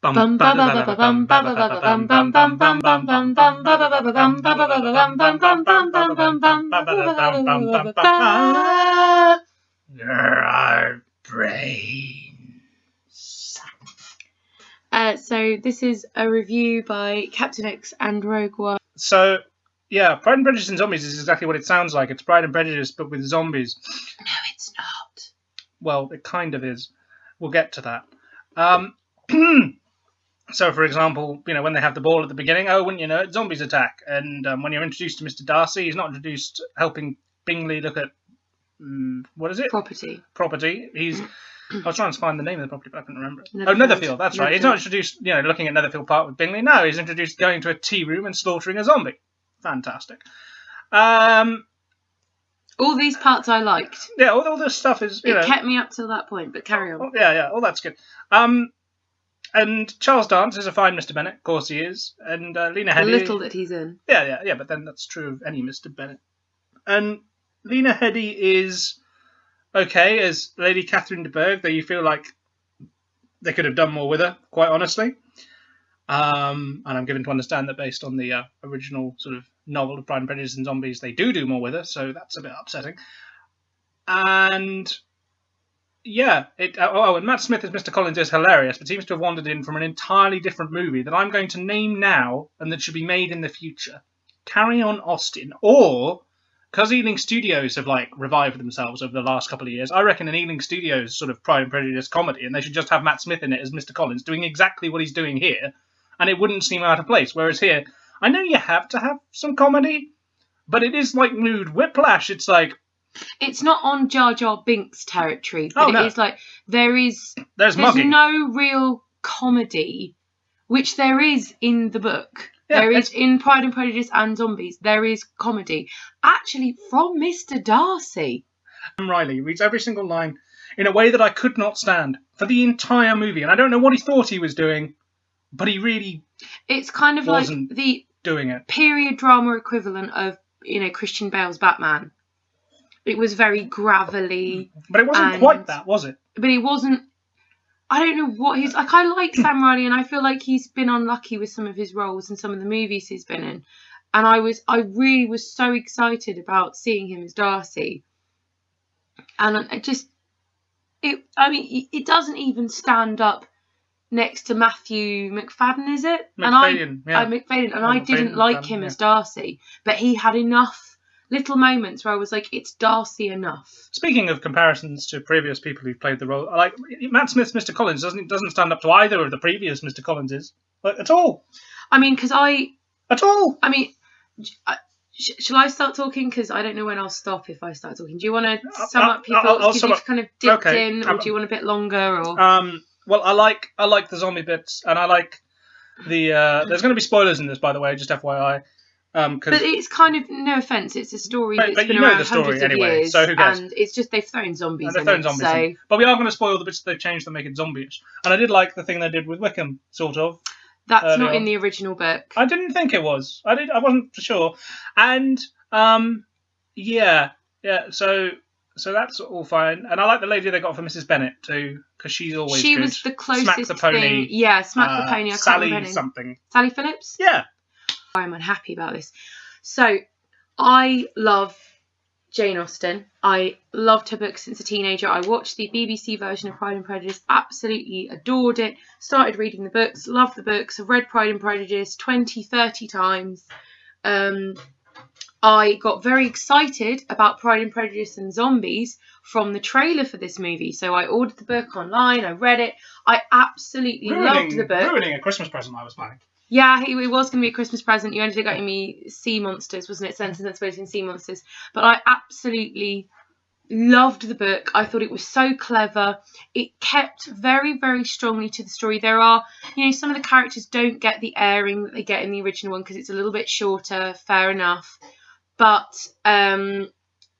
So this is a review by Captain X and Rogue One. So, yeah, Pride and Prejudice and Zombies is exactly what it sounds like. It's Pride and Prejudice, but with zombies. No, it's not. Well, it kind of is. We'll get to that. So, for example, when they have the ball at the beginning, wouldn't you know it, zombies attack. And when you're introduced to Mr. Darcy, he's not introduced helping Bingley look at, what is it? Property. He's... I was trying to find the name of the property, but I couldn't remember it. Netherfield, that's right. He's not introduced, looking at Netherfield Park with Bingley. No, he's introduced going to a tea room and slaughtering a zombie. Fantastic. All these parts I liked. Yeah, all this stuff is, It kept me up till that point, but carry on. Yeah, all that's good. And Charles Dance is a fine Mr. Bennet, of course he is. And Lena Headey... The little that he's in. Yeah, but then that's true of any Mr. Bennet. And Lena Headey is okay as Lady Catherine de Bourgh, though you feel like they could have done more with her, quite honestly. And I'm given to understand that based on the original sort of novel of Pride and Prejudice and Zombies, they do more with her, so that's a bit upsetting. And... yeah, and Matt Smith as Mr. Collins is hilarious, but seems to have wandered in from an entirely different movie that I'm going to name now and that should be made in the future. Carry On Austin. Or, because Ealing Studios have, revived themselves over the last couple of years, I reckon an Ealing Studios sort of Pride and Prejudice comedy, and they should just have Matt Smith in it as Mr. Collins, doing exactly what he's doing here, and it wouldn't seem out of place. Whereas here, I know you have to have some comedy, but it is like nude whiplash. It's like... It's not on Jar Jar Binks territory, but it is like there's no real comedy, which there is in the book. Yeah, there is in Pride and Prejudice and Zombies. There is comedy, actually, from Mr. Darcy. Riley reads every single line in a way that I could not stand for the entire movie, and I don't know what he thought he was doing, but he really it's kind of like the doing it period drama equivalent of Christian Bale's Batman. It was very gravelly. But it wasn't quite that, was it? But it wasn't... I don't know what he's... I like Sam Riley, and I feel like he's been unlucky with some of his roles and some of the movies he's been in. And I really was so excited about seeing him as Darcy. And it doesn't even stand up next to Matthew McFadden, is it? McFadden, McFadden. And I didn't like him as Darcy. But he had enough... little moments where I was like, it's Darcy enough. Speaking of comparisons to previous people who've played the role, Matt Smith's Mr. Collins doesn't stand up to either of the previous Mr. Collinses at all. Shall I start talking? Because I don't know when I'll stop if I start talking. Do you want to sum up your thoughts? Because you've kind of dipped in, or do you want a bit longer? Or well, I like the zombie bits, and I like the. There's going to be spoilers in this, by the way, just FYI. But it's kind of, no offence, it's a story that's been around hundreds of years, so who cares? And it's just they've thrown zombies in it. But we are going to spoil the bits that they've changed to make it zombie-ish. And I did like the thing they did with Wickham, sort of. That's not in the original book. I didn't think it was. I wasn't for sure. And, so that's all fine. And I like the lady they got for Mrs. Bennet, too, because she's always She good. was the closest Smack the pony. thing. Yeah, Smack the pony. I can't remember something. Sally Phillips? Yeah. I'm unhappy about this. So, I love Jane Austen. I loved her books since a teenager. I watched the BBC version of Pride and Prejudice, absolutely adored it, started reading the books, loved the books. I've read Pride and Prejudice 20, 30 times. I got very excited about Pride and Prejudice and Zombies from the trailer for this movie. So I ordered the book online, I read it. I absolutely loved the book. Ruining a Christmas present I was planning. Yeah, it was going to be a Christmas present. You ended up getting me Sea Monsters, wasn't it? Sense and Sensibility and Sea Monsters. But I absolutely loved the book. I thought it was so clever. It kept very, very strongly to the story. There are, some of the characters don't get the airing that they get in the original one because it's a little bit shorter, fair enough. But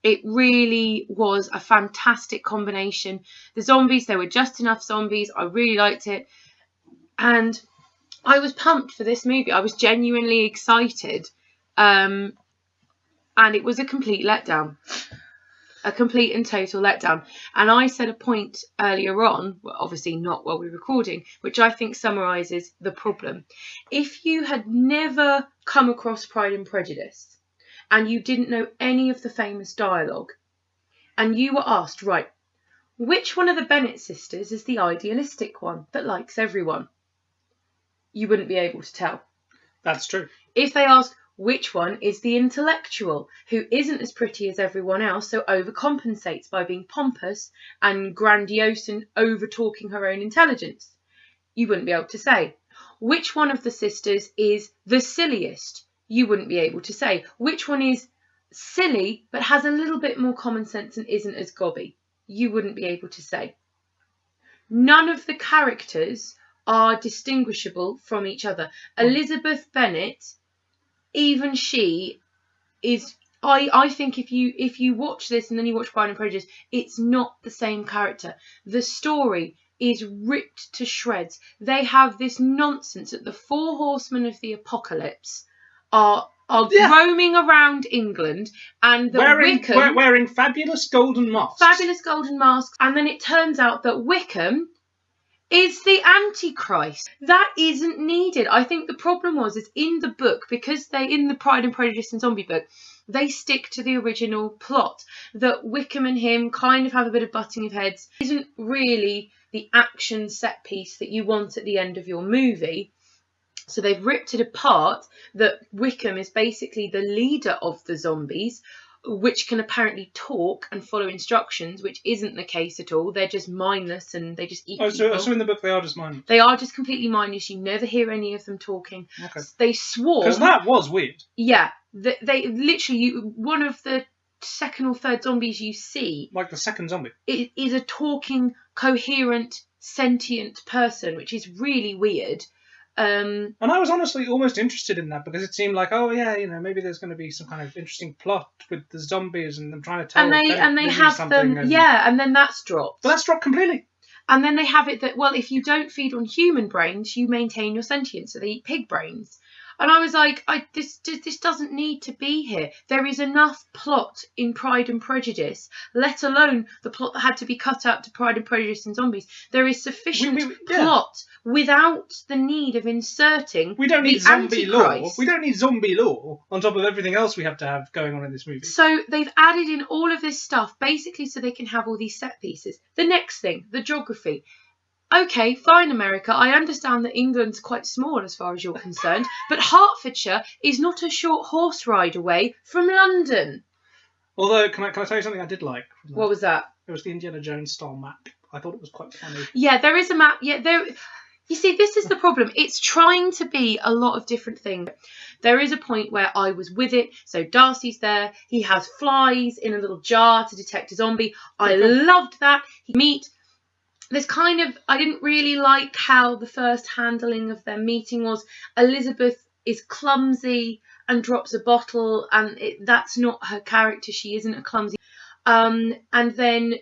it really was a fantastic combination. The zombies, there were just enough zombies. I really liked it. And I was pumped for this movie. I was genuinely excited. And it was a complete letdown. A complete and total letdown. And I said a point earlier on, well, obviously not while we're recording, which I think summarises the problem. If you had never come across Pride and Prejudice and you didn't know any of the famous dialogue, and you were asked, right, which one of the Bennet sisters is the idealistic one that likes everyone? You wouldn't be able to tell. That's true. If they ask, which one is the intellectual who isn't as pretty as everyone else, so overcompensates by being pompous and grandiose and over-talking her own intelligence? You wouldn't be able to say. Which one of the sisters is the silliest? You wouldn't be able to say. Which one is silly but has a little bit more common sense and isn't as gobby? You wouldn't be able to say. None of the characters are distinguishable from each other. Elizabeth Bennet, even she is, I think if you watch this and then you watch Pride and Prejudice, it's not the same character. The story is ripped to shreds. They have this nonsense that the 4 horsemen of the apocalypse are roaming around England and that wearing fabulous golden masks. Fabulous golden masks. And then it turns out that Wickham is the Antichrist. That isn't needed. I think the problem is in the book, because in the Pride and Prejudice and Zombie book, they stick to the original plot, that Wickham and him kind of have a bit of butting of heads. It isn't really the action set piece that you want at the end of your movie. So they've ripped it apart, that Wickham is basically the leader of the zombies, which can apparently talk and follow instructions, which isn't the case at all. They're just mindless and they just eat people. So in the book they are just mindless? They are just completely mindless. You never hear any of them talking. Okay. They swarm. Because that was weird. Yeah. They literally, one of the second or third zombies you see... Like the second zombie? It is a talking, coherent, sentient person, which is really weird. And I was honestly almost interested in that, because it seemed like, oh yeah, maybe there's going to be some kind of interesting plot with the zombies and them trying to tell. And they have them, and then that's dropped. But that's dropped completely. And then they have it that, well, if you don't feed on human brains, you maintain your sentience, so they eat pig brains. And I was like, this doesn't need to be here. There is enough plot in Pride and Prejudice, let alone the plot that had to be cut out to Pride and Prejudice and Zombies. There is sufficient plot without the need of inserting We don't need the zombie lore. Antichrist. We don't need zombie lore on top of everything else we have to have going on in this movie. So they've added in all of this stuff, basically so they can have all these set pieces. The next thing, the geography. Okay, fine, America. I understand that England's quite small as far as you're concerned, but Hertfordshire is not a short horse ride away from London. Although, can I tell you something I did like? What was that? It was the Indiana Jones style map. I thought it was quite funny. Yeah, there is a map. Yeah, there. You see, this is the problem. It's trying to be a lot of different things. There is a point where I was with it. So Darcy's there. He has flies in a little jar to detect a zombie. I loved that. There's kind of, I didn't really like how the first handling of their meeting was. Elizabeth is clumsy and drops a bottle, and that's not her character. She isn't a clumsy. And then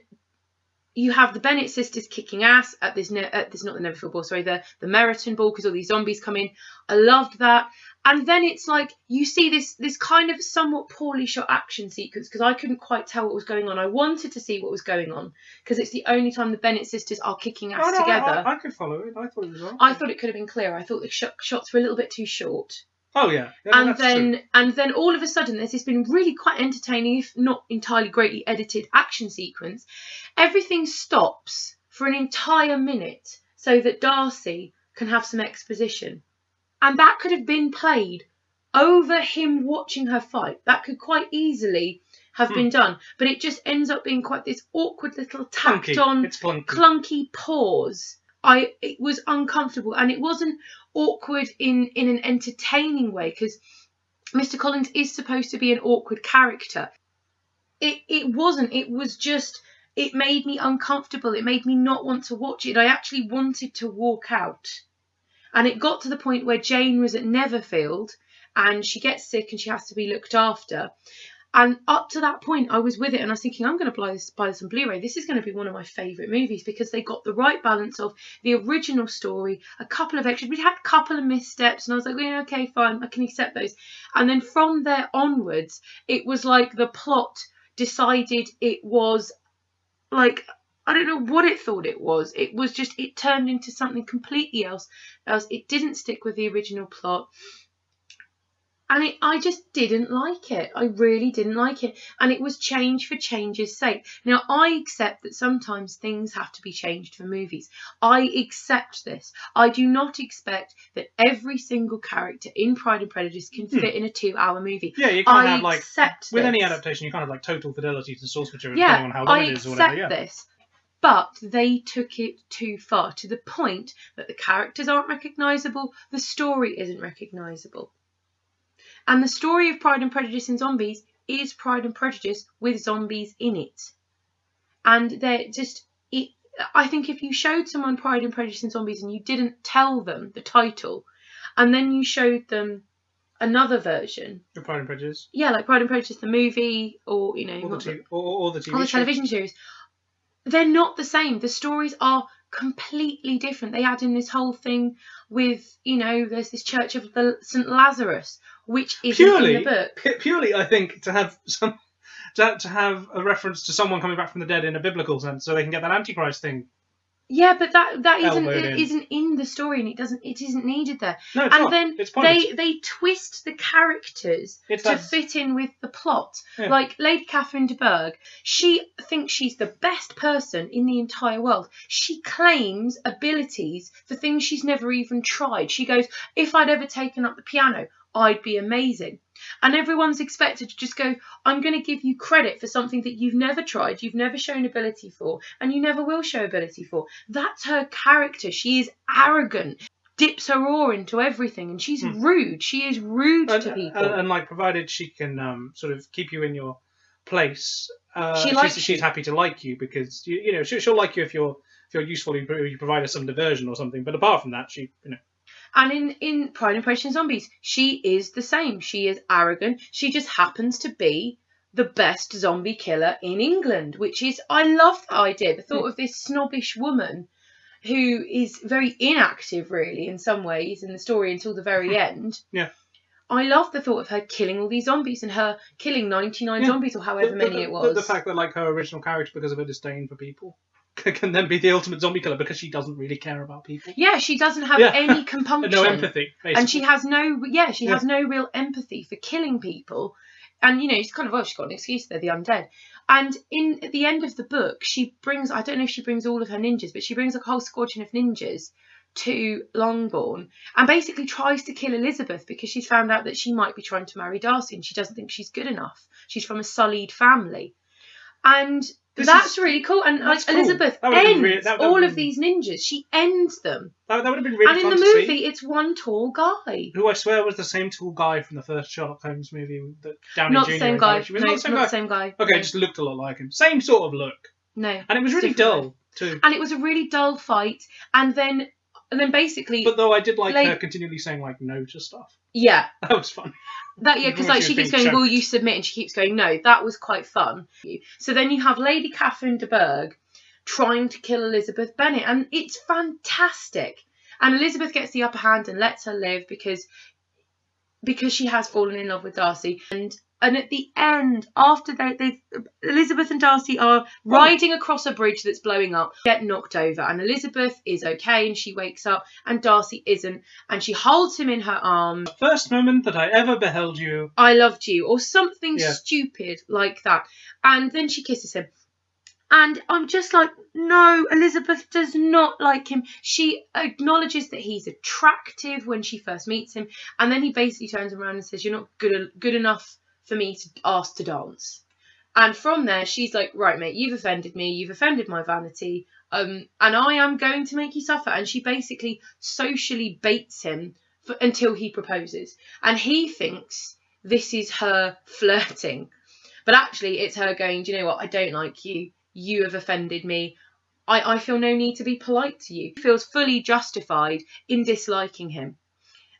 you have the Bennet sisters kicking ass at this, not the Neverfield Ball, sorry, the Meryton Ball, because all these zombies come in. I loved that. And then it's like, you see this kind of somewhat poorly shot action sequence, because I couldn't quite tell what was going on. I wanted to see what was going on, because it's the only time the Bennet sisters are kicking ass together. I could follow it. I thought it was all right. I thought it could have been clearer. I thought the shots were a little bit too short. Oh, yeah. And then all of a sudden, there's this been really quite entertaining, if not entirely greatly edited, action sequence. Everything stops for an entire minute so that Darcy can have some exposition. And that could have been played over him watching her fight. That could quite easily have been done. But it just ends up being quite this awkward little tacked on, clunky pause. It was uncomfortable, and it wasn't awkward in an entertaining way, because Mr. Collins is supposed to be an awkward character. It wasn't. It was just, it made me uncomfortable. It made me not want to watch it. I actually wanted to walk out. And it got to the point where Jane was at Netherfield and she gets sick and she has to be looked after. And up to that point, I was with it and I was thinking, I'm going to buy this on Blu-ray. This is going to be one of my favourite movies, because they got the right balance of the original story, a couple of extras. We'd had a couple of missteps and I was like, yeah, okay, fine, I can accept those. And then from there onwards, it was like the plot decided it was like, I don't know what it thought it was. It was just, it turned into something completely else. It didn't stick with the original plot. And I just didn't like it. I really didn't like it. And it was change for change's sake. Now, I accept that sometimes things have to be changed for movies. I accept this. I do not expect that every single character in Pride and Prejudice can fit in a 2-hour movie. Yeah, you can't have, with this. any adaptation, you can't have, total fidelity to source material depending on how long it is or whatever. I accept this. But they took it too far, to the point that the characters aren't recognisable, the story isn't recognisable. And the story of Pride and Prejudice and Zombies is Pride and Prejudice with zombies in it. And they're just... I think if you showed someone Pride and Prejudice and Zombies and you didn't tell them the title, and then you showed them another version... The Pride and Prejudice? Yeah, like Pride and Prejudice, the movie, or, you know... Or the TV or the television series. They're not the same. The stories are completely different. They add in this whole thing with, you know, there's this Church of the St. Lazarus, which isn't in the book. Purely, I think, to have a reference to someone coming back from the dead in a biblical sense, so they can get that Antichrist thing. Yeah, but that isn't in the story, and it isn't needed there. No, it's and not. Then it's pointless. they twist the characters to fit in with the plot. Yeah. Like Lady Catherine de Bourgh, she thinks she's the best person in the entire world. She claims abilities for things she's never even tried. She goes, if I'd ever taken up the piano, I'd be amazing. And everyone's expected to just go, I'm going to give you credit for something that you've never tried, you've never shown ability for, and you never will show ability for. That's her character. She is arrogant, dips her oar into everything, and she's rude. She is rude to people. And provided she can sort of keep you in your place, she's happy to like you, because you know she'll like you if you're useful, you provide her some diversion or something. But apart from that, And in Pride and Prejudice and Zombies, she is the same. She is arrogant. She just happens to be the best zombie killer in England, which is, I love that idea. The thought of this snobbish woman who is very inactive, really, in some ways, in the story until the very end. Yeah. I love the thought of her killing all these zombies and her killing 99 zombies or however many it was. The fact that, her original character, because of her disdain for people, can then be the ultimate zombie killer because she doesn't really care about people. Yeah, she doesn't have any compunction. No empathy, basically. And she has has no real empathy for killing people. And, you know, she's got an excuse, they're the undead. And at the end of the book, she brings, I don't know if she brings all of her ninjas, but she brings a whole squadron of ninjas to Longbourn and basically tries to kill Elizabeth because she's found out that she might be trying to marry Darcy and she doesn't think she's good enough. She's from a sullied family. And that's really cool. And cool. Elizabeth ends all of these ninjas. She ends them. That would have been really fun to see. And in the movie, it's one tall guy. Who I swear was the same tall guy from the first Sherlock Holmes movie that Downey Not Jr. the same guy. No, not the same guy. Okay, no. Just looked a lot like him. Same sort of look. No. And it was really dull, too. And it was a really dull fight. And then basically... But though I did like her continually saying, no to stuff. Yeah. That was fun. Because she keeps going, will you submit? And she keeps going, no. That was quite fun. So then you have Lady Catherine de Bourgh trying to kill Elizabeth Bennet. And it's fantastic. And Elizabeth gets the upper hand and lets her live because she has fallen in love with Darcy. And at the end, after Elizabeth and Darcy are riding across a bridge that's blowing up, get knocked over. And Elizabeth is okay and she wakes up and Darcy isn't. And she holds him in her arms. The first moment that I ever beheld you. I loved you. Or something stupid like that. And then she kisses him. And I'm just like, no, Elizabeth does not like him. She acknowledges that he's attractive when she first meets him. And then he basically turns around and says, you're not good enough for me to ask to dance. And from there, she's like, right, mate, you've offended me. You've offended my vanity. And I am going to make you suffer. And she basically socially baits him until he proposes. And he thinks this is her flirting. But actually, it's her going, do you know what? I don't like you. You have offended me. I feel no need to be polite to you. She feels fully justified in disliking him.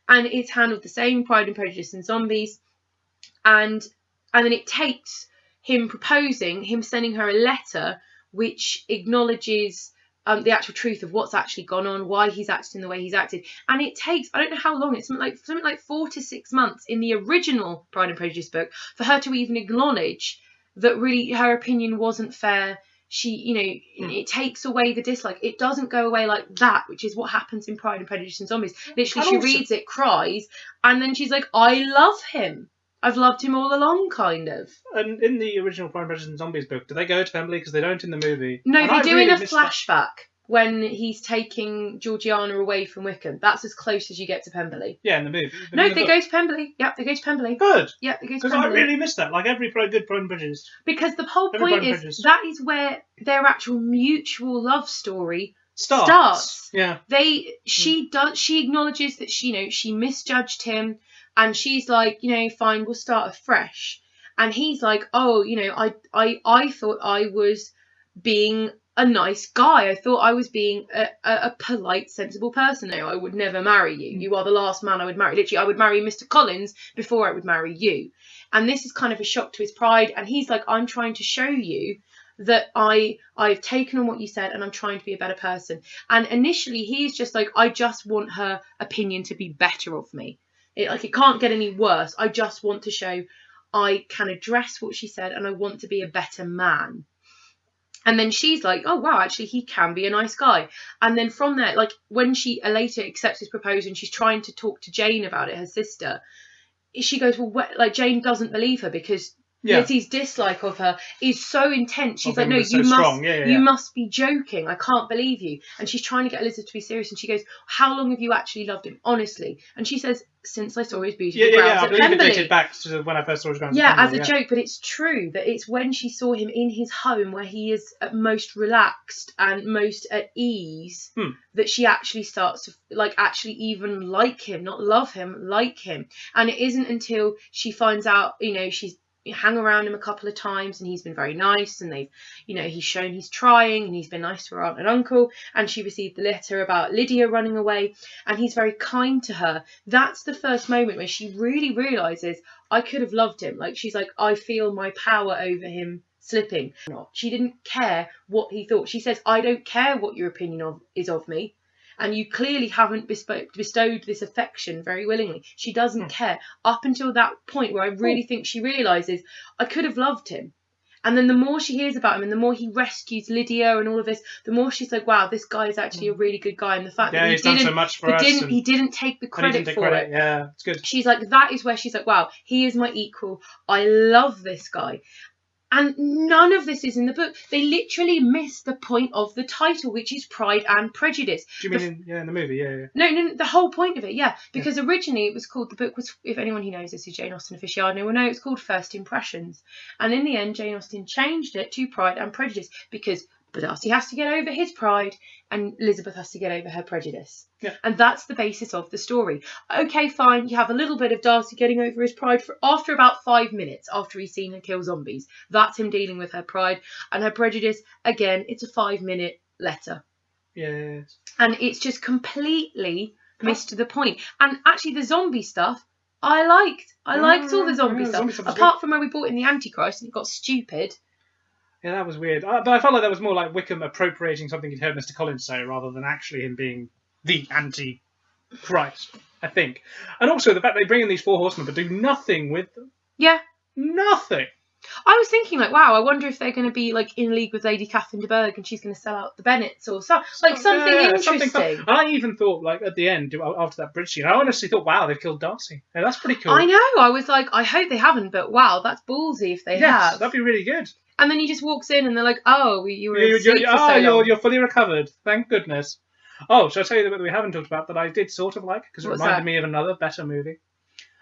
And it's handled the same Pride and Prejudice and Zombies. And then it takes him proposing, him sending her a letter which acknowledges the actual truth of what's actually gone on, why he's acting the way he's acted. And it takes, I don't know how long, it's something like 4 to 6 months in the original Pride and Prejudice book for her to even acknowledge that really her opinion wasn't fair. She, you know, it takes away the dislike. It doesn't go away like that, which is what happens in Pride and Prejudice and Zombies. Literally, she reads it, cries, and then she's like, I love him. I've loved him all along, kind of. And in the original Pride and Prejudice and Zombies book, do they go to Pemberley? Because they don't in the movie. No, and they I do really in a missed flashback when he's taking Georgiana away from Wickham. That's as close as you get to Pemberley. Yeah, in the movie. But No, in the they book- go to Pemberley. Yep, they go to Pemberley. Good. Yep, they go to Because I Pemberley. really missed that. Like every good Pride and Prejudice. Because the whole Every point Pride and is Prejudice. that is where their actual mutual love story Starts. Yeah. She acknowledges that she misjudged him, and she's like, fine, we'll start afresh. And he's like, oh, I thought I was being a nice guy. I thought I was being a polite, sensible person. No, I would never marry you. You are the last man I would marry. Literally, I would marry Mr. Collins before I would marry you. And this is kind of a shock to his pride. And he's like, I'm trying to show you that I've taken on what you said, and I'm trying to be a better person. And initially, he's just like, I just want her opinion to be better of me. It can't get any worse. I just want to show I can address what she said, and I want to be a better man. And then she's like, oh, wow, actually, he can be a nice guy. And then from there, like, when she later accepts his proposal and she's trying to talk to Jane about it, her sister, she goes, well, Jane doesn't believe her because Lizzie's dislike of her is so intense. She's like, no, you must be joking. I can't believe you. And she's trying to get Elizabeth to be serious. And she goes, how long have you actually loved him? Honestly. And she says, since I saw his beautiful brows I at believe Pemberley. it dated back to when I first saw his grounds. Yeah, as a joke, but it's true that it's when she saw him in his home where he is at most relaxed and most at ease that she actually starts to actually even like him, not love him, like him. And it isn't until she finds out, she's hung around him a couple of times and he's been very nice, and they've he's shown he's trying, and he's been nice to her aunt and uncle, and she received the letter about Lydia running away, and he's very kind to her. That's the first moment where she really realizes, I could have loved him. Like, she's like, I feel my power over him slipping. She didn't care what he thought. She says, I don't care what your opinion is of me, and you clearly haven't bestowed this affection very willingly. She doesn't care up until that point where I really think she realises, I could have loved him. And then the more she hears about him and the more he rescues Lydia and all of this, the more she's like, wow, this guy is actually a really good guy. And the fact that he's done so much for us. He didn't take the credit for it. Yeah, it's good. She's like, that is where she's like, wow, he is my equal. I love this guy. And none of this is in the book. They literally miss the point of the title, which is Pride and Prejudice. Do you mean in the movie? Yeah. No, the whole point of it, yeah. Because originally it was called, the book was, if anyone who knows this is Jane Austen aficionado will know, it's called First Impressions. And in the end, Jane Austen changed it to Pride and Prejudice because Darcy has to get over his pride and Elizabeth has to get over her prejudice. Yeah. And that's the basis of the story. Okay, fine, you have a little bit of Darcy getting over his pride after about 5 minutes after he's seen her kill zombies. That's him dealing with her pride. And her prejudice, again, it's a 5-minute letter. Yes. And it's just completely missed the point. And actually the zombie stuff, I liked. I liked all the zombie stuff. Apart from when we brought in the Antichrist and it got stupid. Yeah, that was weird. But I felt like that was more like Wickham appropriating something he'd heard Mr. Collins say rather than actually him being the Antichrist, I think. And also the fact they bring in these 4 horsemen but do nothing with them. Yeah. Nothing. I was thinking, wow, I wonder if they're going to be in league with Lady Catherine de Bourgh and she's going to sell out the Bennets or something interesting. I even thought, at the end, after that bridge scene, I honestly thought, wow, they've killed Darcy. Yeah, that's pretty cool. I know. I was like, I hope they haven't, but wow, that's ballsy if they have. That'd be really good. And then he just walks in and they're like, oh, you were asleep for so long. You're fully recovered. Thank goodness. Oh, shall I tell you the bit that we haven't talked about that I did sort of like? Because it reminded me of another better movie.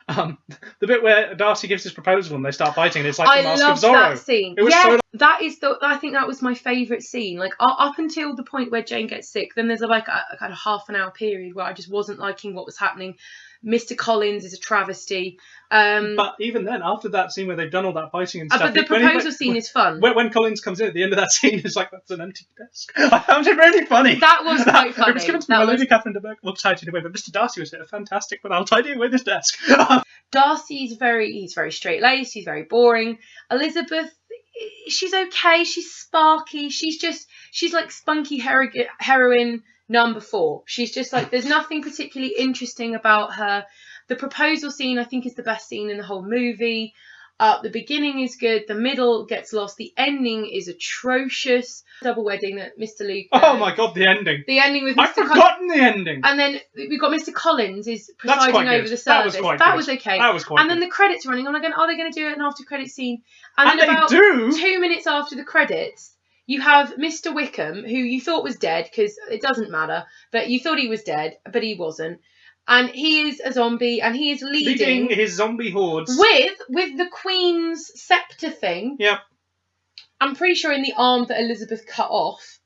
The bit where Darcy gives his proposal and they start fighting, and it's like the Mask of Zorro. I love that scene. It was I think that was my favourite scene. Like, up until the point where Jane gets sick, then there's a kind of half an hour period where I just wasn't liking what was happening. Mr. Collins is a travesty. But even then, after that scene where they've done all that fighting and stuff... But the proposal scene is fun. When Collins comes in at the end of that scene, it's like, that's an empty desk. I found it really funny. That was quite funny. It was given to me by Lady Catherine de Bourgh. Well, tidied away, but Mr. Darcy was here. Fantastic, but I'll tidy away this desk. Darcy's he's very straight-laced, he's very boring. Elizabeth, she's okay, she's sparky, she's like spunky heroine number 4. She's just like, there's nothing particularly interesting about her. The proposal scene, I think, is the best scene in the whole movie. The beginning is good. The middle gets lost. The ending is atrocious. Double wedding that Mr. Luke. Oh my god, the ending. The ending with I've Mr. forgotten the ending. And then we've got Mr. Collins is That's presiding quite over good. the service. That was okay. That was quite And good. then the credits running. I'm like, are they going to do an after credit scene? And then they about do. 2 minutes after the credits, you have Mr. Wickham, who you thought was dead because it doesn't matter, but you thought he was dead, but he wasn't. And he is a zombie, and he is leading his zombie hordes with the Queen's scepter thing. Yep. I'm pretty sure in the arm that Elizabeth cut off.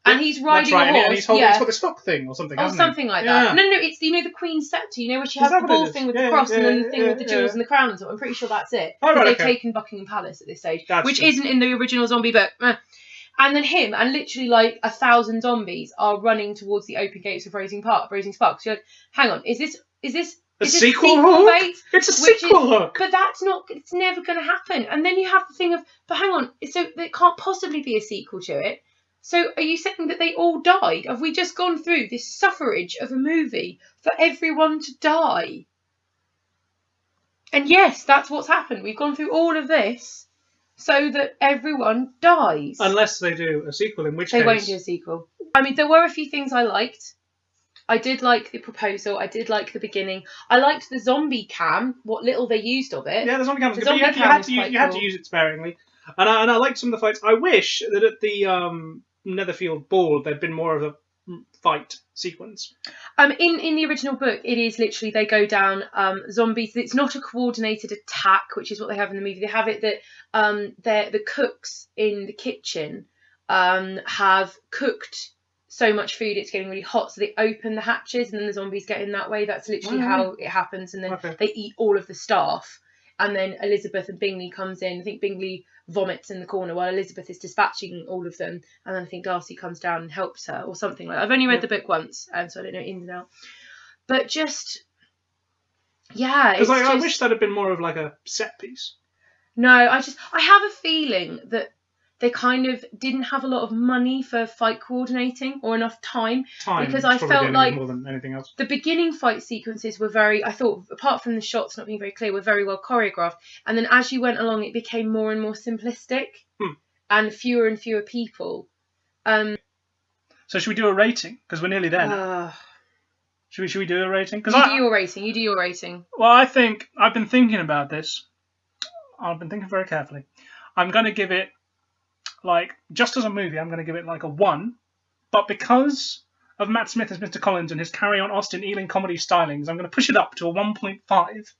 And he's riding a horse. And he's holding the stock thing or something. Or something like that. No, it's the Queen's scepter. You know where she has the ball thing with the cross and then the thing with the jewels and the crown and so on. I'm pretty sure that's it. Because they've taken Buckingham Palace at this stage, which isn't in the original zombie book. And then him and literally like 1,000 zombies are running towards the open gates of Raising Sparks. You're like, hang on, is this a sequel hook? Bait? It's a sequel hook. But it's never going to happen. And then you have the thing of, but hang on, so there can't possibly be a sequel to it. So are you saying that they all died? Have we just gone through this suffrage of a movie for everyone to die? And yes, that's what's happened. We've gone through all of this so that everyone dies. Unless they do a sequel, in which they case... won't do a sequel. I mean, there were a few things I liked. I did like the proposal. I did like the beginning. I liked the zombie cam, what little they used of it. Yeah, the zombie cam was good. You had to use it sparingly. And I liked some of the fights. I wish that at the Netherfield Ball there'd been more of a fight sequence. In the original book, it is literally they go down zombies. It's not a coordinated attack, which is what they have in the movie. They have it that the cooks in the kitchen have cooked so much food it's getting really hot, so they open the hatches and then the zombies get in that way. That's literally how it happens, and then they eat all of the staff. And then Elizabeth and Bingley comes in. I think Bingley vomits in the corner while Elizabeth is dispatching all of them. And then I think Darcy comes down and helps her or something like that. I've only read the book once, so I don't know ins and out. But just, yeah. Because I wish that had been more of like a set piece. No, I have a feeling that they kind of didn't have a lot of money for fight coordinating or enough time. Because I felt like more than anything else. The beginning fight sequences were I thought, apart from the shots not being very clear, were very well choreographed. And then as you went along, it became more and more simplistic and fewer people. So should we do a rating? Because we're nearly there. Should we do a rating? You do your rating. Well, I think I've been thinking about this. I've been thinking very carefully. I'm going to give it, like, just as a movie, I'm going to give it like a 1. But because of Matt Smith as Mr. Collins and his Carry On Austen Ealing comedy stylings, I'm going to push it up to a 1.5.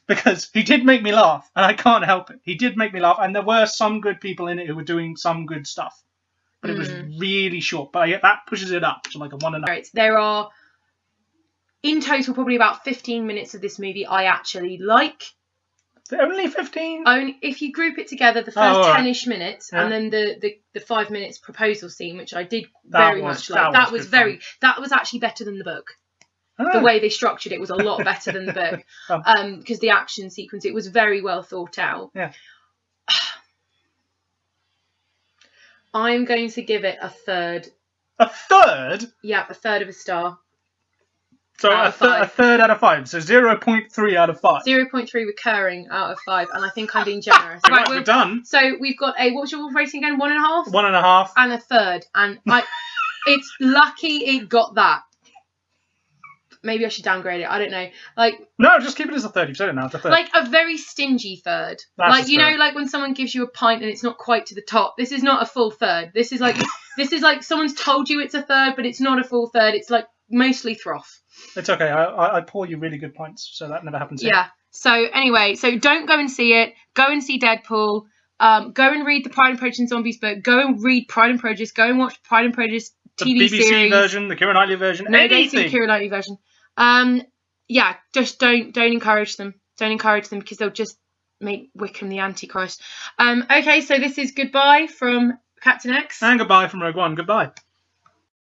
Because he did make me laugh, and I can't help it. He did make me laugh, and there were some good people in it who were doing some good stuff. But it was really short. But that pushes it up to like a 1.5. Right, there are, in total, probably about 15 minutes of this movie I actually like. Only 15? Only if you group it together, the first 10-ish minutes, and then the 5 minutes proposal scene, which I did very much like. That was actually better than the book. The way they structured it was a lot better than the book. Because the action sequence, it was very well thought out. Yeah. I'm going to give it a third. A third? Yeah, a third of a star. So a third out of 5. So 0.3 out of 5. 0.3 recurring out of 5, and I think I'm being generous. Right, we're done. So we've got what was your rating again? 1.5? 1.5. And a third. And it's lucky it got that. Maybe I should downgrade it. I don't know. No, just keep it as a third. You've said it now. It's a third. Like a very stingy third. That's know, like when someone gives you a pint and it's not quite to the top. This is not a full third. This is like someone's told you it's a third, but it's not a full third. It's like mostly froth. It's okay. I pour you really good pints, so that never happens here. Yeah. So anyway, don't go and see it. Go and see Deadpool. Go and read the Pride and Prejudice and Zombies book. Go and read Pride and Prejudice. Go and watch Pride and Prejudice TV series. The BBC version, the Keira Knightley version, no, anything. Don't see the Keira Knightley version. Yeah, just don't encourage them. Don't encourage them because they'll just make Wickham the Antichrist. Okay, so this is goodbye from Captain X. And goodbye from Rogue One. Goodbye.